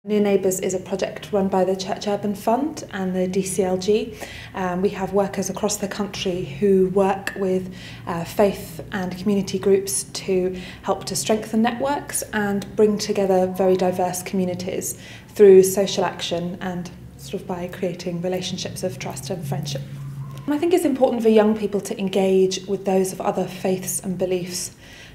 New Neighbours is a project run by the Church Urban Fund and the DCLG. We have workers across the country who work with faith and community groups to help to strengthen networks and bring together very diverse communities through social action and sort of by creating relationships of trust and friendship. I think it's important for young people to engage with those of other faiths and beliefs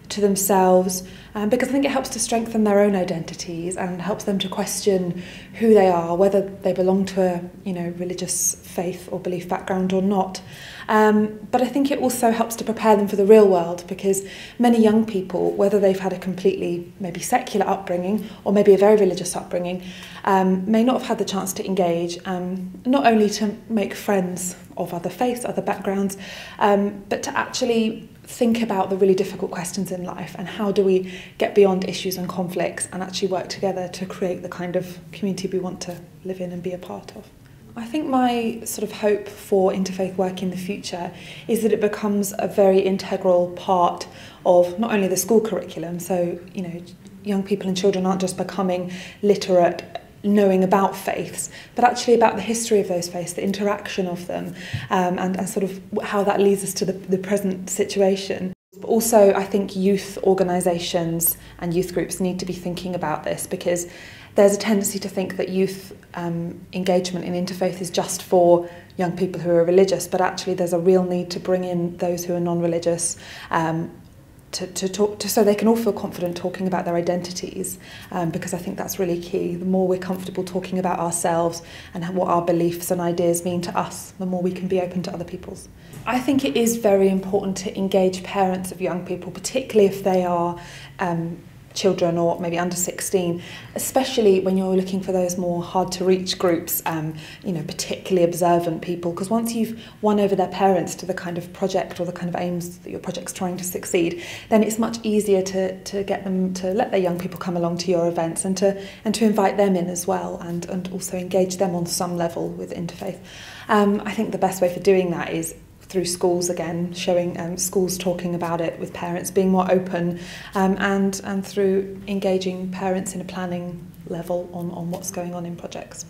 to themselves, because I think it helps to strengthen their own identities and helps them to question who they are, whether they belong to a religious faith or belief background or not. But I think it also helps to prepare them for the real world, because many young people, whether they've had a completely maybe secular upbringing or maybe a very religious upbringing, may not have had the chance to engage, not only to make friends of other faiths, other backgrounds, but to actually think about the really difficult questions in life and how do we get beyond issues and conflicts and actually work together to create the kind of community we want to live in and be a part of. I think my sort of hope for interfaith work in the future is that it becomes a very integral part of not only the school curriculum, so young people and children aren't just becoming literate, knowing about faiths, but actually about the history of those faiths, the interaction of them, and sort of how that leads us to the present situation. But also, I think youth organisations and youth groups need to be thinking about this, because there's a tendency to think that youth engagement in interfaith is just for young people who are religious, but actually there's a real need to bring in those who are non-religious, so they can all feel confident talking about their identities, because I think that's really key. The more we're comfortable talking about ourselves and what our beliefs and ideas mean to us, the more we can be open to other people's. I think it is very important to engage parents of young people, particularly if they are children or maybe under 16, especially when you're looking for those more hard to reach groups, particularly observant people, because once you've won over their parents to the kind of project or the kind of aims that your project's trying to succeed, then it's much easier to get them to let their young people come along to your events and to invite them in as well, and also engage them on some level with interfaith. I think the best way for doing that is through schools again, showing schools talking about it with parents, being more open, and through engaging parents in a planning level on what's going on in projects.